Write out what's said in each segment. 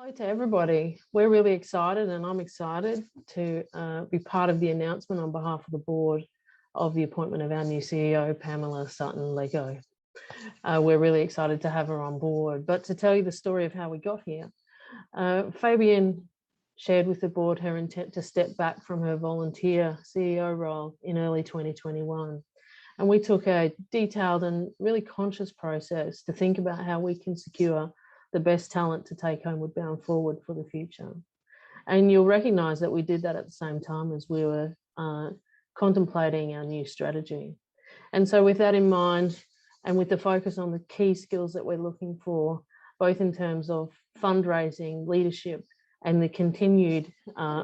Hello to everybody. We're really excited, and I'm excited to be part of the announcement on behalf of the board of the appointment of our new CEO, Pamela Sutton-Legaud. We're really excited to have her on board. But to tell you the story of how we got here, Fabienne shared with the board her intent to step back from her volunteer CEO role in early 2021. And we took a detailed and really conscious process to think about how we can secure the best talent to take Homeward Bound forward for the future. And you'll recognise that we did that at the same time as we were contemplating our new strategy. And so with that in mind, and with the focus on the key skills that we're looking for, both in terms of fundraising, leadership, and the continued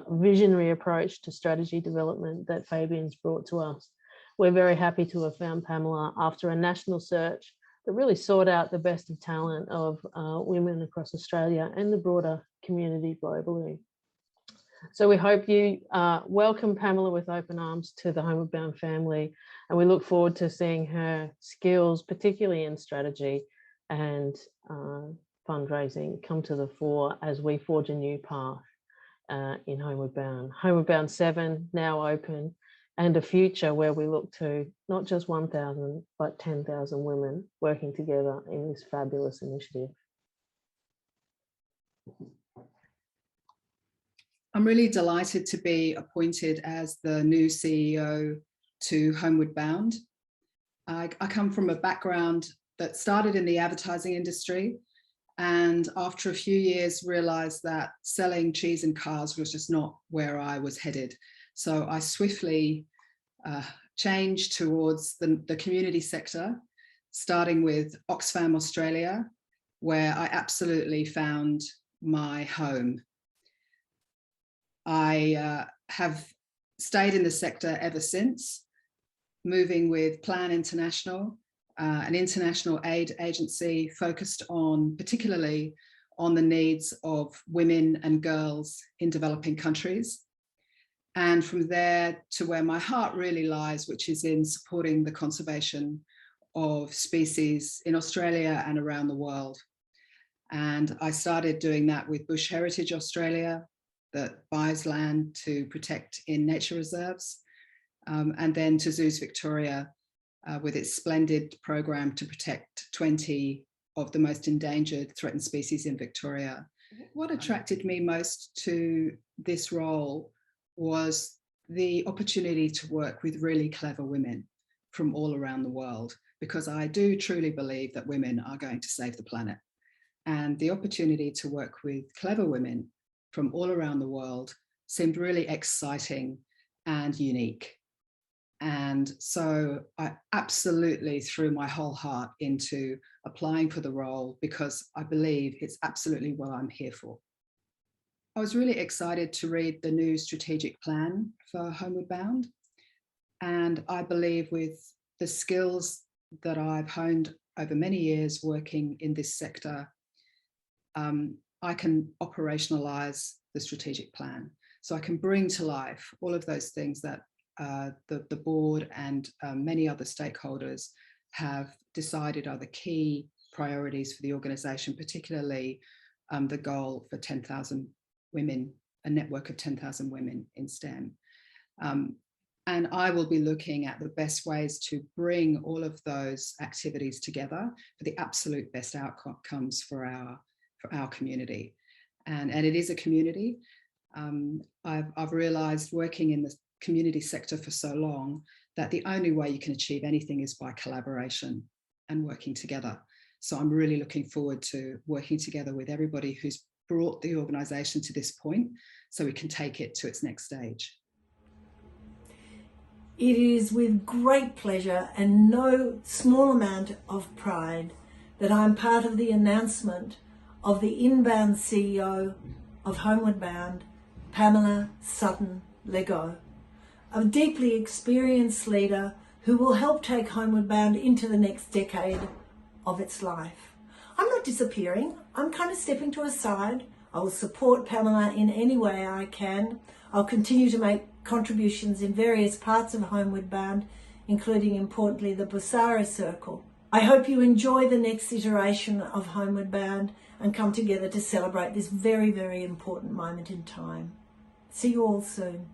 visionary approach to strategy development that Fabienne's brought to us, we're very happy to have found Pamela after a national search that really sought out the best of talent of women across Australia and the broader community globally. So we hope you welcome Pamela with open arms to the Homeward Bound family, and we look forward to seeing her skills, particularly in strategy and fundraising, come to the fore as we forge a new path in Homeward Bound. Homeward Bound 7 now open, and a future where we look to not just 1,000, but 10,000 women working together in this fabulous initiative. I'm really delighted to be appointed as the new CEO to Homeward Bound. I come from a background that started in the advertising industry, and after a few years realized that selling cheese and cars was just not where I was headed. So I swiftly changed towards the community sector, starting with Oxfam Australia, where I absolutely found my home. I have stayed in the sector ever since, moving with Plan International, an international aid agency focused particularly on the needs of women and girls in developing countries. And from there to where my heart really lies, which is in supporting the conservation of species in Australia and around the world. And I started doing that with Bush Heritage Australia, that buys land to protect in nature reserves, and then to Zoos Victoria with its splendid program to protect 20 of the most endangered threatened species in Victoria. What attracted me most to this role was the opportunity to work with really clever women from all around the world, because I do truly believe that women are going to save the planet. And the opportunity to work with clever women from all around the world seemed really exciting and unique. And so I absolutely threw my whole heart into applying for the role, because I believe it's absolutely what I'm here for. I was really excited to read the new strategic plan for Homeward Bound. And I believe with the skills that I've honed over many years working in this sector, I can operationalize the strategic plan. So I can bring to life all of those things that the board and many other stakeholders have decided are the key priorities for the organisation, particularly the goal for 10,000 women, a network of 10,000 women in STEM. And I will be looking at the best ways to bring all of those activities together for the absolute best outcomes for our community. And it is a community. I've realised working in the community sector for so long that the only way you can achieve anything is by collaboration and working together. So I'm really looking forward to working together with everybody who's brought the organisation to this point so we can take it to its next stage. It is with great pleasure and no small amount of pride that I'm part of the announcement of the inbound CEO of Homeward Bound, Pamela Sutton-Legaud, a deeply experienced leader who will help take Homeward Bound into the next decade of its life. I'm not disappearing. I'm kind of stepping to a side. I will support Pamela in any way I can. I'll continue to make contributions in various parts of Homeward Bound, including, importantly, the Busara Circle I hope you enjoy the next iteration of Homeward Bound and come together to celebrate this very, very important moment in time. See you all soon.